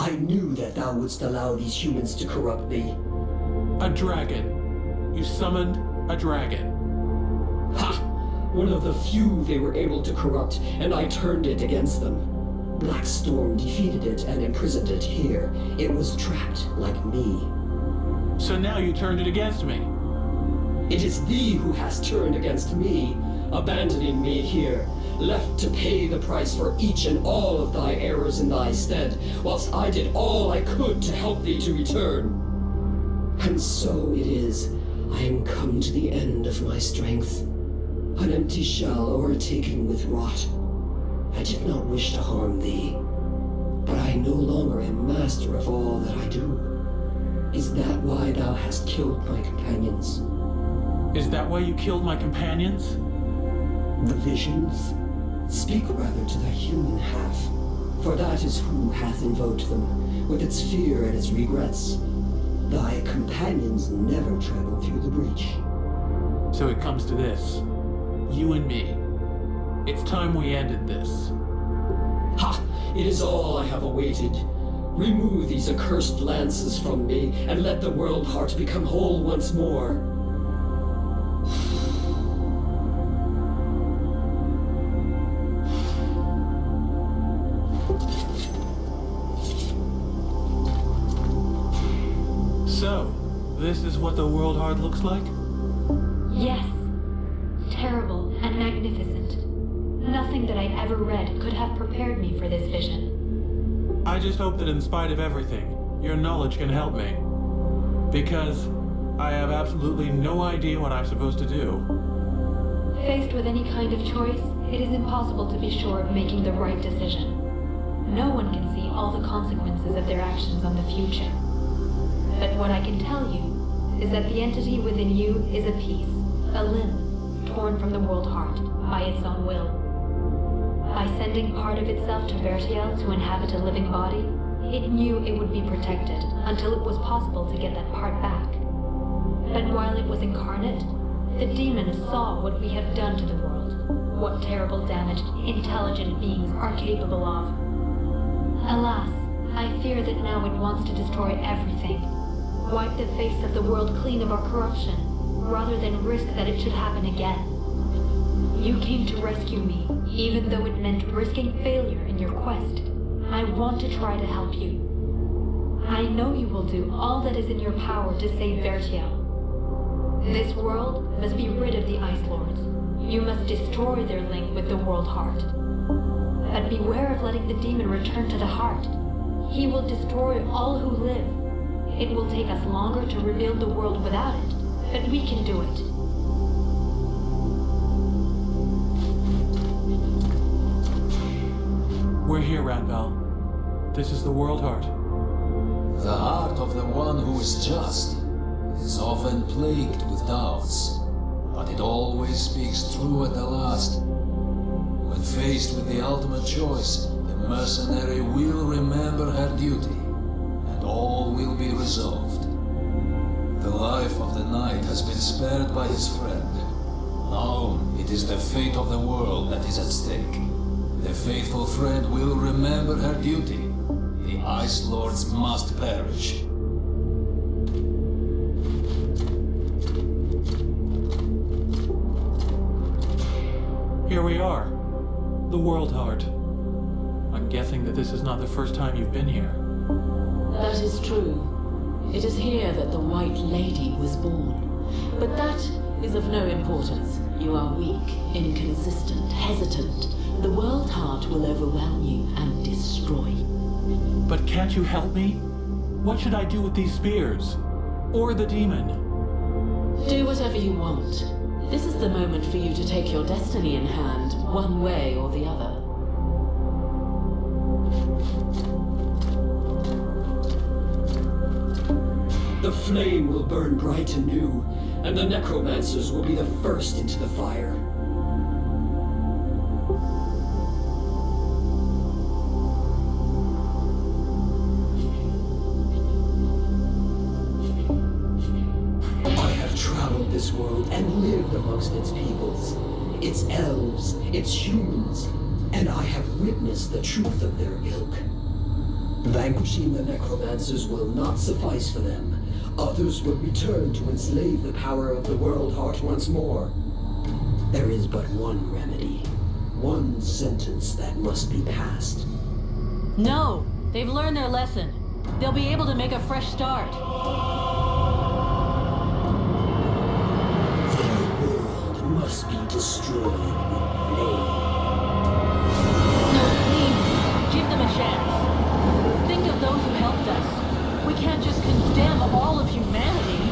I knew that thou wouldst allow these humans to corrupt thee. A dragon. You summoned a dragon. Ha! One of the few they were able to corrupt, and I turned it against them. Blackstorm defeated it and imprisoned it here. It was trapped like me. So now you turned it against me. It is thee who has turned against me, abandoning me here, left to pay the price for each and all of thy errors in thy stead, whilst I did all I could to help thee to return. And so it is, I am come to the end of my strength, an empty shell o'ertaken with rot. I did not wish to harm thee, but I no longer am master of all that I do. Is that why thou hast killed my companions? Is that why you killed my companions? The visions? Speak rather to the human half, for that is who hath invoked them, with its fear and its regrets. Thy companions never traveled through the breach. So it comes to this. You and me. It's time we ended this. Ha! It is all I have awaited. Remove these accursed lances from me, and let the world heart become whole once more. So, this is what the world heart looks like? Yes. Terrible and magnificent. Nothing that I ever read could have prepared me for this vision. I just hope that in spite of everything, your knowledge can help me. Because I have absolutely no idea what I'm supposed to do. Faced with any kind of choice, it is impossible to be sure of making the right decision. No one can see all the consequences of their actions on the future. But what I can tell you is that the entity within you is a piece, a limb, torn from the world heart by its own will. By sending part of itself to Vertiel to inhabit a living body, it knew it would be protected until it was possible to get that part back. But while it was incarnate, the demons saw what we have done to the world, what terrible damage intelligent beings are capable of. Alas, I fear that now it wants to destroy everything, wipe the face of the world clean of our corruption, rather than risk that it should happen again. You came to rescue me, even though it meant risking failure in your quest. I want to try to help you. I know you will do all that is in your power to save Vertiel. This world must be rid of the Ice Lords. You must destroy their link with the world heart. But beware of letting the demon return to the heart. He will destroy all who live. It will take us longer to rebuild the world without it, but we can do it. We're here, Randall. This is the world heart. The heart of the one who is just is often plagued with doubts, but it always speaks true at the last. When faced with the ultimate choice, the mercenary will remember her duty, and all will be resolved. The life of the knight has been spared by his friend. Now it is the fate of the world that is at stake. The faithful friend will remember her duty. The Ice Lords must perish. Here we are. The world heart. I'm guessing that this is not the first time you've been here. That is true. It is here that the White Lady was born. But that is of no importance. You are weak, inconsistent, hesitant. The world heart will overwhelm you and destroy destroy. But can't you help me? What should I do with these spears? Or the demon? Do whatever you want. This is the moment for you to take your destiny in hand, one way or the other. The flame will burn bright anew, and the necromancers will be the first into the fire. I have traveled this world and lived amongst its peoples, its elves, its humans, and I have witnessed the truth of their ilk. Vanquishing the necromancers will not suffice for them. Others will return to enslave the power of the world heart once more. There is but one remedy, one sentence that must be passed. No! They've learned their lesson. They'll be able to make a fresh start. Their world must be destroyed with flame. No, please, give them a chance. Think of those who helped us. We can't just condemn all of humanity.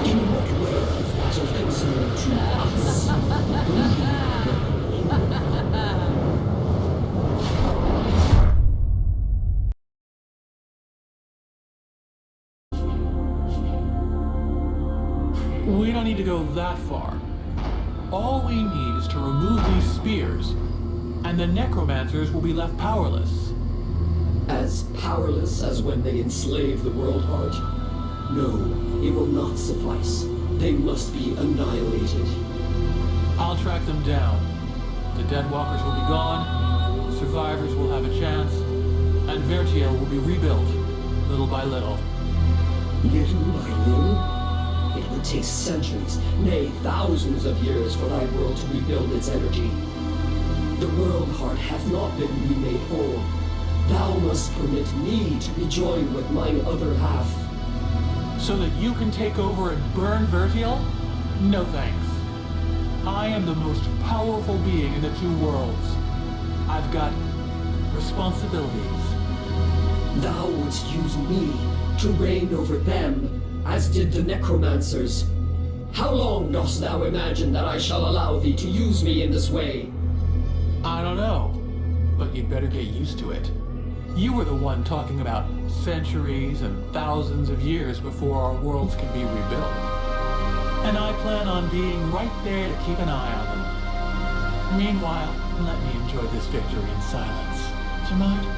In what way is that of concern to us? We don't need to go that far. All we need is to remove these spears, and the necromancers will be left powerless. As powerless as when they enslaved the world heart? No, it will not suffice. They must be annihilated. I'll track them down. The dead walkers will be gone, the survivors will have a chance, and Vertiel will be rebuilt, little by little. Little by little? It would take centuries, nay, thousands of years for thy world to rebuild its energy. The world heart hath not been remade whole. Thou must permit me to rejoin with mine other half. So that you can take over and burn Vertiel? No thanks. I am the most powerful being in the two worlds. I've got responsibilities. Thou wouldst use me to reign over them, as did the necromancers. How long dost thou imagine that I shall allow thee to use me in this way? I don't know, but you'd better get used to it. You were the one talking about centuries and thousands of years before our worlds can be rebuilt. And I plan on being right there to keep an eye on them. Meanwhile, let me enjoy this victory in silence. Do you mind?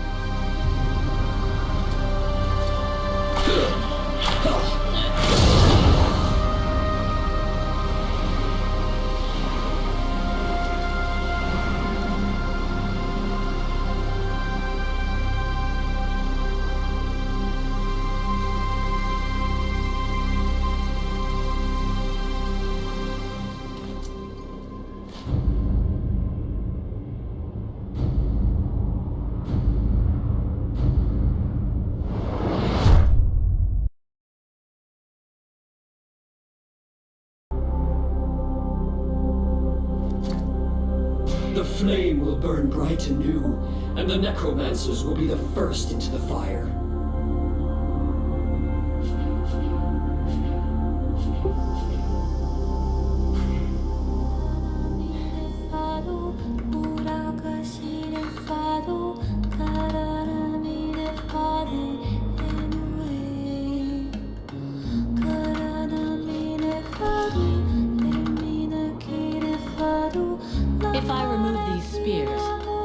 The flame will burn bright anew, and the necromancers will be the first into the fire. If I remove these spears,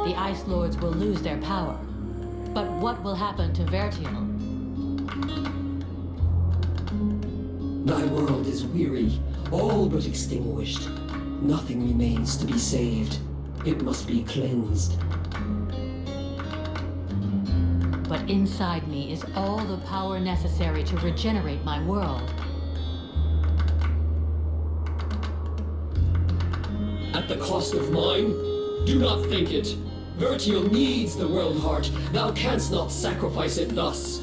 the Ice Lords will lose their power. But what will happen to Vertiel? Thy world is weary, all but extinguished. Nothing remains to be saved. It must be cleansed. But inside me is all the power necessary to regenerate my world. At the cost of mine? Do not think it. Vertial needs the world heart. Thou canst not sacrifice it thus.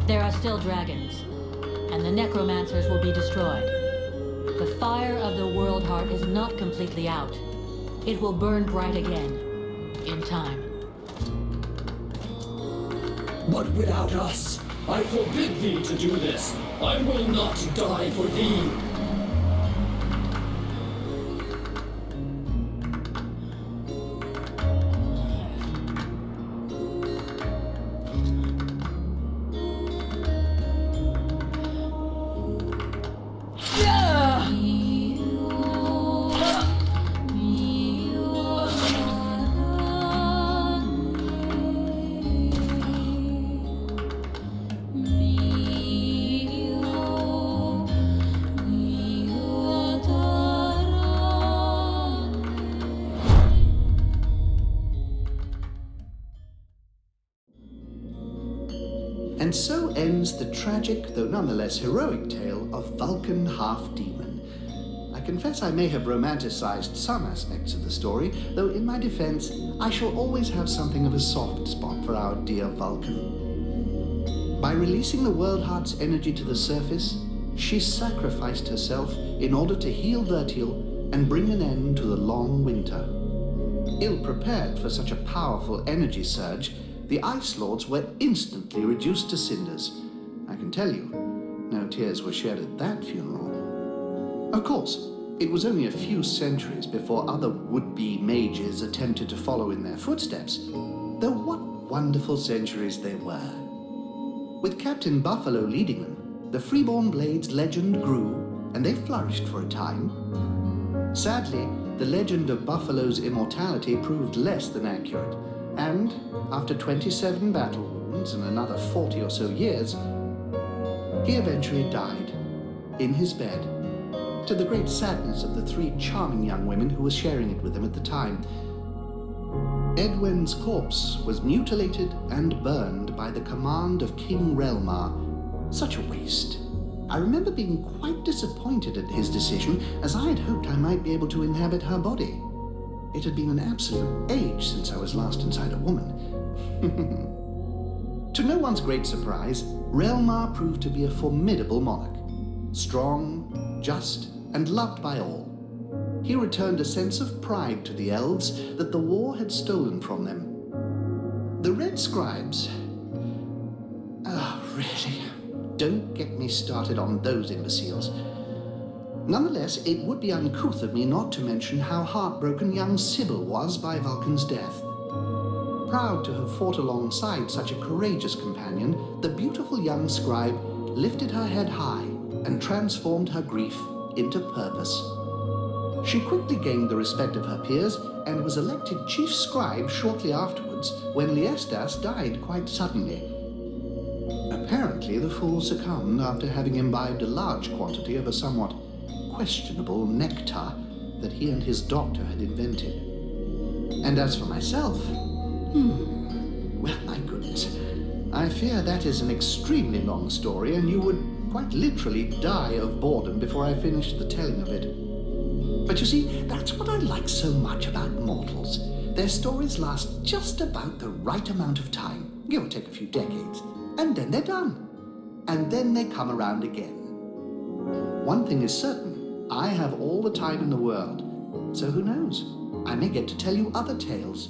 There are still dragons, and the necromancers will be destroyed. The fire of the world heart is not completely out. It will burn bright again, in time. But without us, I forbid thee to do this. I will not die for thee. And so ends the tragic, though nonetheless heroic tale of Vulcan half-demon. I confess I may have romanticized some aspects of the story, though in my defense, I shall always have something of a soft spot for our dear Vulcan. By releasing the world heart's energy to the surface, she sacrificed herself in order to heal Vertial and bring an end to the long winter. Ill-prepared for such a powerful energy surge, the Ice Lords were instantly reduced to cinders. I can tell you, no tears were shed at that funeral. Of course, it was only a few centuries before other would-be mages attempted to follow in their footsteps, though what wonderful centuries they were. With Captain Buffalo leading them, the Freeborn Blades legend grew, and they flourished for a time. Sadly, the legend of Buffalo's immortality proved less than accurate, and after 27 battle wounds and another 40 or so years, he eventually died in his bed, to the great sadness of the three charming young women who were sharing it with him at the time. Edwin's corpse was mutilated and burned by the command of King Relmar. Such a waste. I remember being quite disappointed at his decision, as I had hoped I might be able to inhabit her body. It had been an absolute age since I was last inside a woman. To no one's great surprise, Relmar proved to be a formidable monarch. Strong, just, and loved by all. He returned a sense of pride to the elves that the war had stolen from them. The Red Scribes... really? Don't get me started on those imbeciles. Nonetheless, it would be uncouth of me not to mention how heartbroken young Sybil was by Vulcan's death. Proud to have fought alongside such a courageous companion, the beautiful young scribe lifted her head high and transformed her grief into purpose. She quickly gained the respect of her peers and was elected chief scribe shortly afterwards when Liestas died quite suddenly. Apparently, the fool succumbed after having imbibed a large quantity of a somewhat questionable nectar that he and his doctor had invented. And as for myself, well, my goodness, I fear that is an extremely long story, and you would quite literally die of boredom before I finished the telling of it. But you see, that's what I like so much about mortals. Their stories last just about the right amount of time, give or take a few decades, and then they're done. And then they come around again. One thing is certain, I have all the time in the world, so who knows? I may get to tell you other tales